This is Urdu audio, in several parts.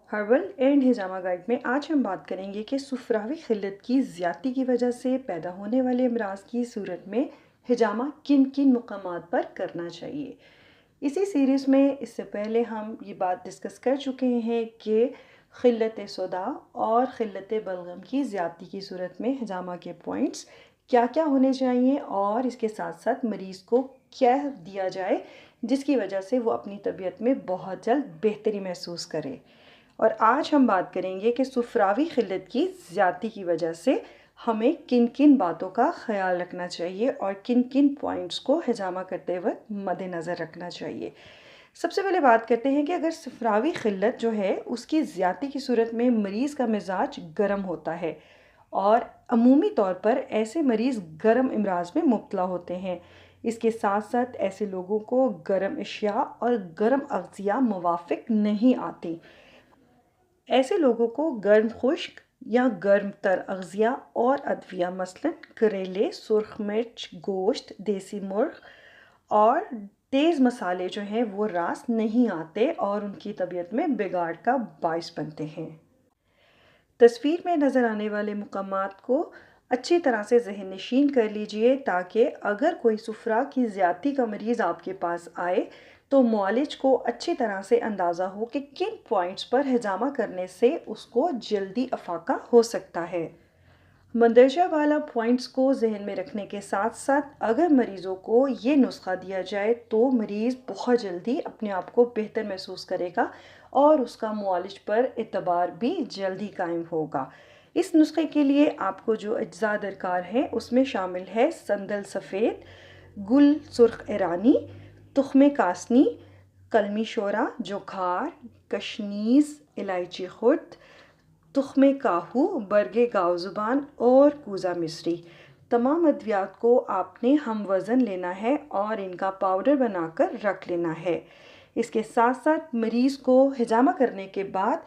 ہربل اینڈ ہجامہ گائیڈ میں آج ہم بات کریں گے کہ سفراوی خلت کی زیادتی کی وجہ سے پیدا ہونے والے امراض کی صورت میں ہجامہ کن کن مقامات پر کرنا چاہیے۔ اسی سیریز میں اس سے پہلے ہم یہ بات ڈسکس کر چکے ہیں کہ خلت سودا اور خلت بلغم کی زیادتی کی صورت میں ہجامہ کے پوائنٹس کیا کیا ہونے چاہیے اور اس کے ساتھ ساتھ مریض کو کیا دیا جائے جس کی وجہ سے وہ اپنی طبیعت میں بہت جلد بہتری محسوس کرے۔ اور آج ہم بات کریں گے کہ سفراوی خلت کی زیادتی کی وجہ سے ہمیں کن کن باتوں کا خیال رکھنا چاہیے اور کن کن پوائنٹس کو ہجامہ کرتے وقت مد نظر رکھنا چاہیے۔ سب سے پہلے بات کرتے ہیں کہ اگر سفراوی خلت جو ہے اس کی زیادتی کی صورت میں مریض کا مزاج گرم ہوتا ہے اور عمومی طور پر ایسے مریض گرم امراض میں مبتلا ہوتے ہیں۔ اس کے ساتھ ساتھ ایسے لوگوں کو گرم اشیاء اور گرم اغذیہ موافق نہیں آتی۔ ایسے لوگوں کو گرم خشک یا گرم تر اغذیہ اور ادویہ مثلاً کریلے، سرخ مرچ، گوشت، دیسی مرغ اور تیز مسالے جو ہیں وہ راس نہیں آتے اور ان کی طبیعت میں بگاڑ کا باعث بنتے ہیں۔ تصویر میں نظر آنے والے مقامات کو اچھی طرح سے ذہن نشین کر لیجئے تاکہ اگر کوئی سفرا کی زیادتی کا مریض آپ کے پاس آئے تو معالج کو اچھی طرح سے اندازہ ہو کہ کن پوائنٹس پر ہجامہ کرنے سے اس کو جلدی افاقہ ہو سکتا ہے۔ مندرجہ والا پوائنٹس کو ذہن میں رکھنے کے ساتھ ساتھ اگر مریضوں کو یہ نسخہ دیا جائے تو مریض بہت جلدی اپنے آپ کو بہتر محسوس کرے گا اور اس کا معالج پر اعتبار بھی جلدی قائم ہوگا۔ اس نسخے کے لیے آپ کو جو اجزاء درکار ہیں اس میں شامل ہے سندل سفید، گل سرخ ایرانی، تخم کاسنی، کلمی شورا، جوکھار، کشنیز، الائچی خرد، تخم کاہو، برگ گاو زبان اور کوزہ مصری۔ تمام ادویات کو آپ نے ہم وزن لینا ہے اور ان کا پاؤڈر بنا کر رکھ لینا ہے۔ اس کے ساتھ ساتھ مریض کو ہجامہ کرنے کے بعد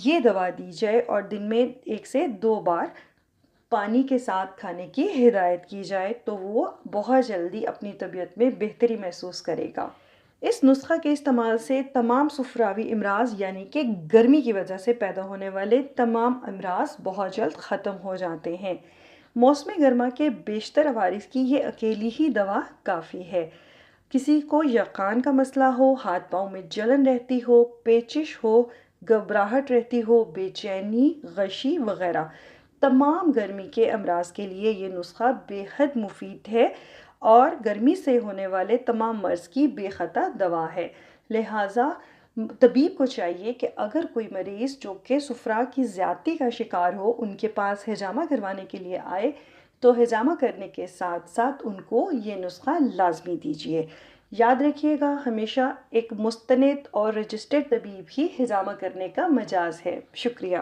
یہ دوا دی جائے اور دن میں 1 سے 2 بار پانی کے ساتھ کھانے کی ہدایت کی جائے تو وہ بہت جلدی اپنی طبیعت میں بہتری محسوس کرے گا۔ اس نسخہ کے استعمال سے تمام سفراوی امراض یعنی کہ گرمی کی وجہ سے پیدا ہونے والے تمام امراض بہت جلد ختم ہو جاتے ہیں۔ موسم گرما کے بیشتر عوارض کی یہ اکیلی ہی دوا کافی ہے۔ کسی کو یقان کا مسئلہ ہو، ہاتھ پاؤں میں جلن رہتی ہو، پیچش ہو، گھبراہٹ رہتی ہو، بے چینی، غشی وغیرہ، تمام گرمی کے امراض کے لیے یہ نسخہ بے حد مفید ہے اور گرمی سے ہونے والے تمام مرض کی بے خطا دوا ہے۔ لہٰذا طبیب کو چاہیے کہ اگر کوئی مریض جو کہ سفرا کی زیادتی کا شکار ہو ان کے پاس ہجامہ کروانے کے لیے آئے تو ہجامہ کرنے کے ساتھ ساتھ ان کو یہ نسخہ لازمی دیجیے۔ یاد رکھیے گا ہمیشہ ایک مستند اور رجسٹرڈ طبیب ہی ہجامہ کرنے کا مجاز ہے۔ شکریہ۔